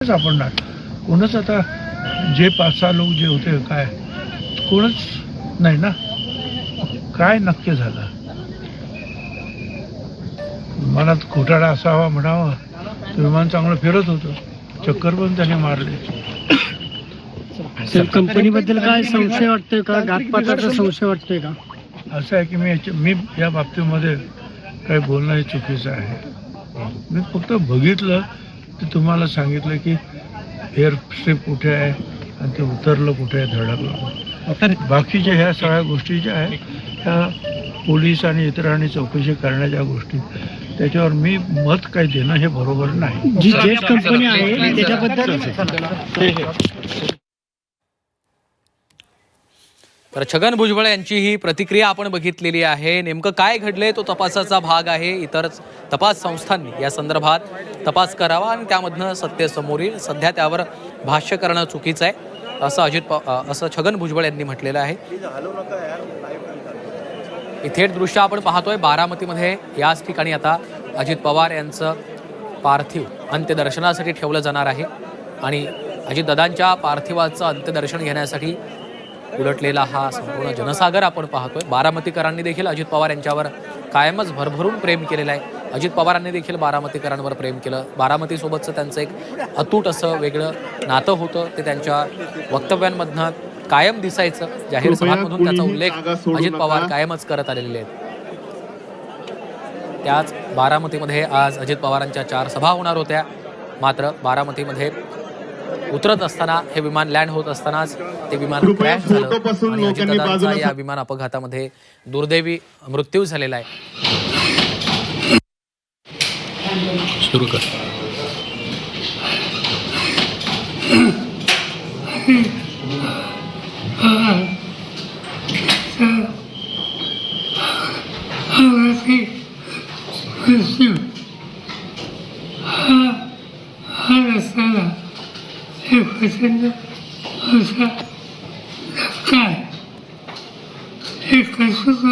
सापडणार कोणच. आता जे 5-6 लोक जे होते काय कोणच नाही ना. काय नक्की झालं? मला घोटाळा असावा म्हणावा. विमान चांगलं फिरत होतं, चक्कर पण त्याने मारले. कंपनीबद्दल काय संशय वाटतोय का? घातपाताचा संशय वाटतोय का? असं आहे की मी या बाबतीमध्ये काही बोलणं हे चुकीचं आहे. मी फक्त बघितलं ते तुम्हाला सांगितलं की एअर स्ट्रिप कुठे आहे आणि ते उतरलं कुठे आहे, धडकलं. बाकीच्या ह्या सगळ्या गोष्टी ज्या आहेत ह्या पोलीस आणि इतरांनी चौकशी करण्याच्या गोष्टी, त्याच्यावर मी मत काही देणं हे बरोबर नाही. जी जेट कंपनी आहे त्याच्याबद्दल तर छगन भुजबळ यांची ही प्रतिक्रिया आपण बघितलेली आहे. नेमकं काय घडलंय तो तपासाचा भाग आहे. इतर तपास संस्थांनी या संदर्भात तपास करावा आणि त्यामधनं सत्य समोर येईल. सध्या त्यावर भाष्य करणं चुकीचं आहे असं छगन भुजबळ यांनी म्हटलेलं आहे. ही थेट दृश्य आपण पाहतोय बारामतीमध्ये. याच ठिकाणी आता अजित पवार यांचं पार्थिव अंत्यदर्शनासाठी ठेवलं जाणार आहे आणि अजितदादांच्या पार्थिवाचं अंत्यदर्शन घेण्यासाठी उलटलेला हा संपूर्ण जनसागर आपण पाहतोय. बारामतीकरांनी देखील अजित पवार यांच्यावर कायमच भरभरून प्रेम केलेलं आहे. अजित पवारांनी देखील बारामतीकरांवर प्रेम केलं. बारामतीसोबतचं त्यांचं एक अतूट असं वेगळं नातं होतं. ते त्यांच्या वक्तव्यांमधनं कायम दिसायचं. जाहीर सभांमधून त्याचा उल्लेख अजित पवार कायमच करत आलेले आहेत. त्याच बारामतीमध्ये आज अजित पवारांच्या 4 सभा होणार होत्या. मात्र बारामतीमध्ये उतरत असताना हे विमान लँड होत असतानाच ते विमान क्रॅश झालं आणि अजितदादांचा या विमान अपघातामध्ये दुर्दैवी मृत्यू झालेला आहे. सुरू कर. हे प्रचंड असा धक्का आहे. हे कर्तृत्व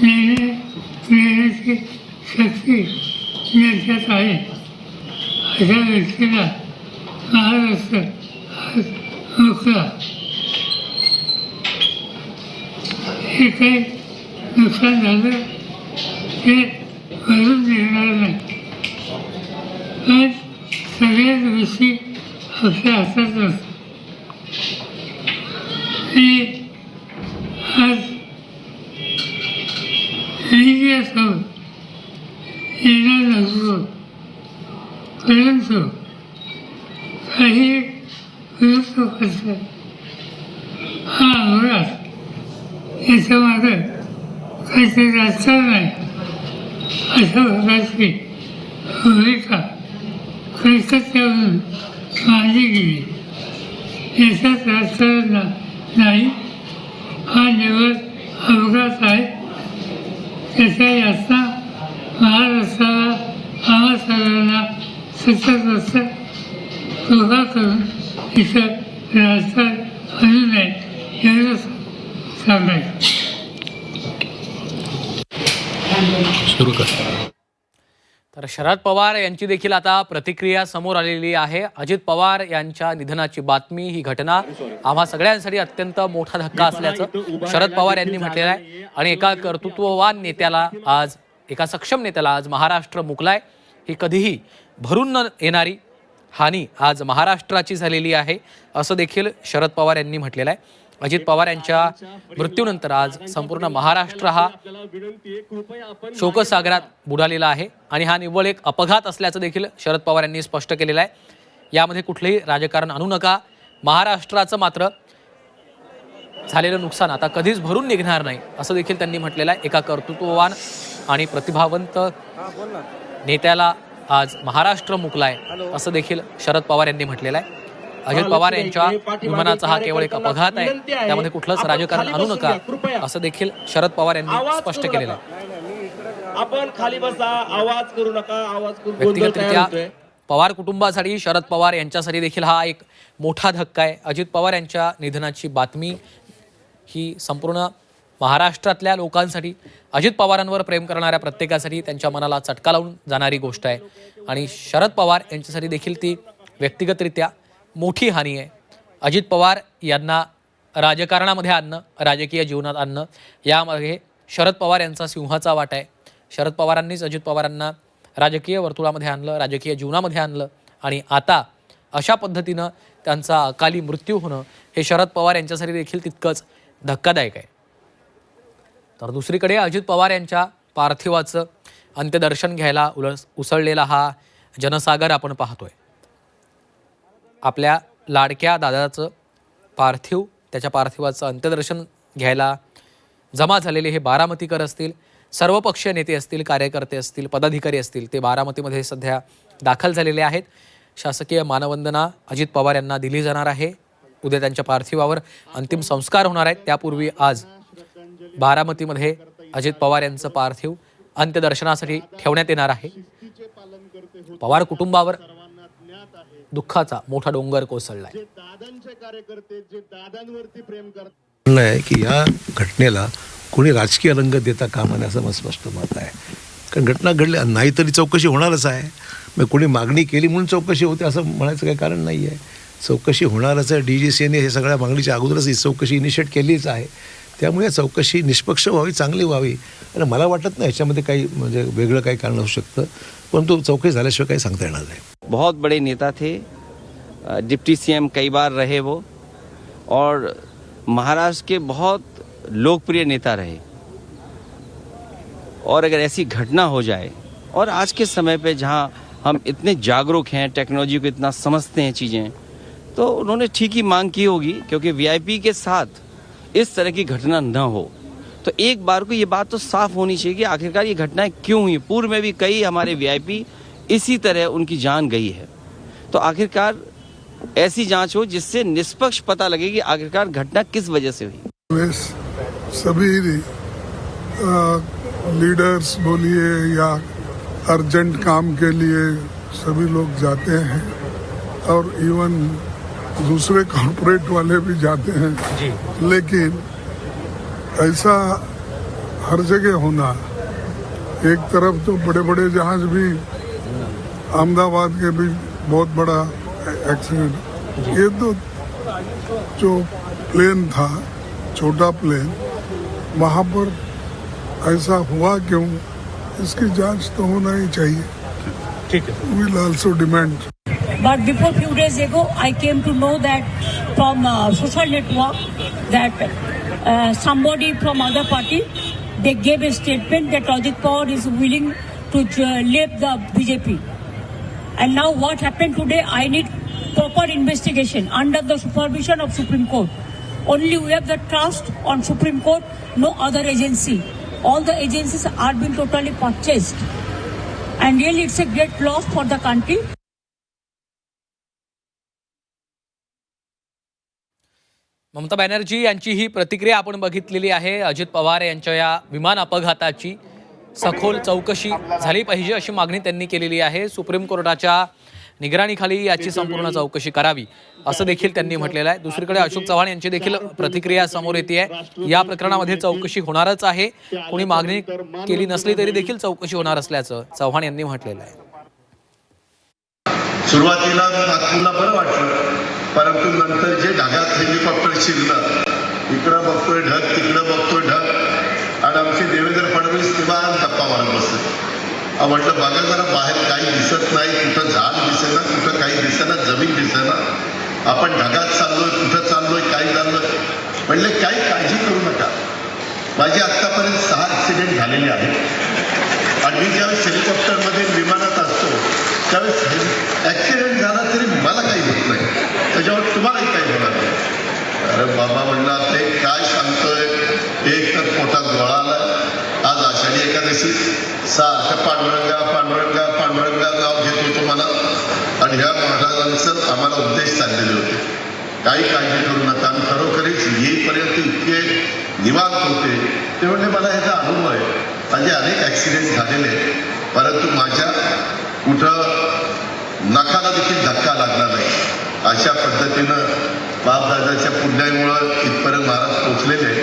नेण्याची शक्ती ज्याच्यात आहे अशा व्यक्तीला महाराष्ट्र आज मोकळा. हे काही नुकसान झालं ते भरून निघणार नाही. आज सगळ्याच गोष्टी आपल्या हातात नसतात. आज मीडियासमोर येणार नसतो, परंतु काही विरुद्ध पक्षात हा अंगराज याच्यामागे काहीतरी राजकारण आहे अशा प्रकारची भूमिका कलकत्त्यावरून मांडली गेली. याच्यात राजकारण नाही. हा निवड अपघात आहे. त्याच्या यातना महाराष्ट्राला आम्हा सगळ्यांना सतत कृपा करून इथं राजकारण आणू नये एवढं सांगायचं. सुरू कर. तर शरद पवार यांची देखील आता प्रतिक्रिया समोर आलेली आहे. अजित पवार यांच्या निधनाची बातमी, ही घटना आम्हा सगळ्यांसाठी अत्यंत मोठा धक्का असल्याचं शरद पवार यांनी म्हटलेलं आहे. आणि एका कर्तृत्ववान नेत्याला आज, एका सक्षम नेत्याला आज महाराष्ट्र मुकलाय. ही कधीही भरून न येणारी हानी आज महाराष्ट्राची झालेली आहे असं देखील शरद पवार यांनी म्हटलेलं आहे. अजित पवार यांच्या मृत्यूनंतर आज संपूर्ण महाराष्ट्र हा शोकसागरात बुडालेला आहे आणि हा निव्वळ एक अपघात असल्याचं देखील शरद पवार यांनी स्पष्ट केलेलं आहे. यामध्ये कुठलंही राजकारण आणू नका. महाराष्ट्राचं मात्र झालेलं नुकसान आता कधीच भरून निघणार नाही असं देखील त्यांनी म्हटलेलं आहे. एका कर्तृत्ववान आणि प्रतिभावंत नेत्याला आज महाराष्ट्र मुकलाय असं देखील शरद पवार यांनी म्हटलेलं आहे. अजित पवार यांच्या विमानाचा हा केवळ एक अपघात आहे, त्यामध्ये कुठलंच राजकारण आणू नका असं देखील शरद पवार यांनी स्पष्ट केलेलं आहे. आपण खाली बसा, आवाज करू नका. व्यक्तिगतरित्या पवार कुटुंबासाठी, शरद पवार यांच्यासाठी देखील हा एक मोठा धक्का आहे. अजित पवार यांच्या निधनाची बातमी ही संपूर्ण महाराष्ट्रातल्या लोकांसाठी, अजित पवारांवर प्रेम करणाऱ्या प्रत्येकासाठी त्यांच्या मनाला चटका लावून जाणारी गोष्ट आहे आणि शरद पवार यांच्यासाठी देखील ती व्यक्तिगतरित्या मोठी हानी आहे. अजित पवार यांना राजकारणामध्ये आणणं, राजकीय जीवनात आणणं, यामध्ये शरद पवार यांचा सिंहाचा वाटा आहे. शरद पवारांनीच अजित पवारांना राजकीय वर्तुळामध्ये आणलं, राजकीय जीवनामध्ये आणलं आणि आता अशा पद्धतीनं त्यांचा अकाली मृत्यू होणं हे शरद पवार यांच्यासाठी देखील तितकंच धक्कादायक आहे. तर दुसरीकडे अजित पवार यांच्या पार्थिवाचं अंत्यदर्शन घ्यायला उसळलेला हा जनसागर आपण पाहतोय. आपल्या लाडक्या दादाचं पार्थिव, त्याच्या पार्थिवाचं अंत्यदर्शन घ्यायला जमा झालेले हे बारामतीकर असतील, सर्वपक्षीय नेते असतील, कार्यकर्ते असतील, पदाधिकारी असतील, ते बारामतीमध्ये सध्या दाखल झालेले आहेत. शासकीय मानवंदना अजित पवार यांना दिली जाणार आहे. उद्या त्यांच्या पार्थिवावर अंतिम संस्कार होणार आहेत. त्यापूर्वी आज बारामतीमध्ये अजित पवार यांचं पार्थिव अंत्यदर्शनासाठी ठेवण्यात येणार आहे. पवार कुटुंबावर दुःखाचा मोठा डोंगर कोसळलाय. आहे की या घटनेला कोणी राजकीय रंग देता कामा नये असं माझं स्पष्ट मत आहे. कारण घटना घडल्या नाही तरी चौकशी होणारच आहे. मग कोणी मागणी केली म्हणून चौकशी होते असं म्हणायचं काही कारण नाही आहे. चौकशी होणारच आहे. DGCने हे सगळ्या मागणीच्या अगोदरच ही चौकशी इनिशिएट केलीच आहे. त्यामुळे चौकशी निष्पक्ष व्हावी, चांगली व्हावी. आणि मला वाटत नाही याच्यामध्ये काही म्हणजे वेगळं काही कारण असू शकतं, परंतु चौकशी झाल्याशिवाय काही सांगता येणार नाही. बहुत बड़े नेता थे, डिप्टी CM कई बार रहे वो, और महाराष्ट्र के बहुत लोकप्रिय नेता रहे. और अगर ऐसी घटना हो जाए, और आज के समय पे जहां हम इतने जागरूक हैं, टेक्नोलॉजी को इतना समझते हैं चीज़ें, तो उन्होंने ठीक ही मांग की होगी, क्योंकि VIP के साथ इस तरह की घटना न हो. तो एक बार को ये बात तो साफ होनी चाहिए कि आखिरकार ये घटनाएं क्यों हुई. पूर्व में भी कई हमारे VIP इसी तरह उनकी जान गई है. तो आखिरकार ऐसी जांच हो जिससे निष्पक्ष पता लगे कि आखिरकार घटना किस वजह से हुई. सभी लीडर्स बोलिए या अर्जेंट काम के लिए सभी लोग जाते हैं, और इवन दूसरे कॉर्पोरेट वाले भी जाते हैं जी. लेकिन ऐसा हर जगह होना, एक तरफ तो बड़े बड़े जहाज भी, अहमदाबाद के भी बहुत बड़ा एक्सीडेंट, ये तो जो प्लेन था, छोटा प्लेन, वहाँ पर ऐसा हुआ क्यों, इसकी जांच तो होना ही चाहिए. ठीक है. We'll also demand. But before few days ago, I came to know that from social network that somebody from other party, they gave a statement that Ajit Pawar is willing to leave the BJP. And now what happened today? I need proper investigation under the supervision of Supreme Court. Only we have the trust on Supreme Court, no other agency. All the agencies are being totally purchased. And really it's a great loss for the country. Mamata Banerjee यांची ही प्रतिक्रिया आपण बघितलेली आहे. अजित पवार यांच्या या विमान अपघाताची सखोल चौकशी झाली पाहिजे अशी मागणी त्यांनी केलेली आहे. सुप्रीम कोर्टाच्या निगराणीखाली याची संपूर्ण चौकशी करावी असं देखील त्यांनी म्हटलेलं आहे. दुसरीकडे अशोक चव्हाण यांची देखील प्रतिक्रिया समोर येते आहे. या प्रकरणामध्ये चौकशी होणारच आहे. कोणी मागणी केली नसली तरी देखील चौकशी होणार असल्याचं चव्हाण यांनी म्हटलेलं आहे. सुरुवातीला नागपूरला बरं वाटलं, परंतु नंतर जे ढगात हेलिकॉप्टर शिरलं, इकडं बघतोय ढग, तिकडं बघतोय ढग, आणि आमचे देवेंद्र फडणवीस किंवा गप्पा मारत बसले. म्हटलं बघा जरा बाहेर काही दिसत नाही, कुठं झाड दिसेना, कुठं काही दिसेना, जमीन दिसेना, आपण ढगात चाललोय, कुठं चाललोय, काय चाललोय. म्हणले काही काळजी करू नका. माझे आत्तापर्यंत 6 ॲक्सिडेंट झालेले आहेत, आणि मी ज्यावेळेस हेलिकॉप्टरमध्ये विमानात असतो त्यावेळेस ॲक्सिडेंट झाला तरी मला काही होत नाही, त्याच्यावर तुम्हालाही काही होणार नाही. अरे बाबा म्हणला ते काय सांगतोय, एक तर पोटात गोळा आला. आज आषाढी एकादशी, सारखं पांडुरंगा पांडुरंगा पांडुरंगा नाव घेत होतो मला, आणि ह्या महाराजांचं आम्हाला उपदेश चाललेले होते, काही काळजी करू नका. आणि खरोखरीच येईपर्यंत इतके निवांत होते ते म्हणजे मला ह्याचा अनुभव आहे. माझे अनेक ॲक्सिडेंट झालेले, परंतु माझ्या कुठं नखाला देखील धक्का लागला नाही. अशा पद्धतीनं बापदादाच्या पुण्यामुळं इथपर्यंत महाराज पोचलेले.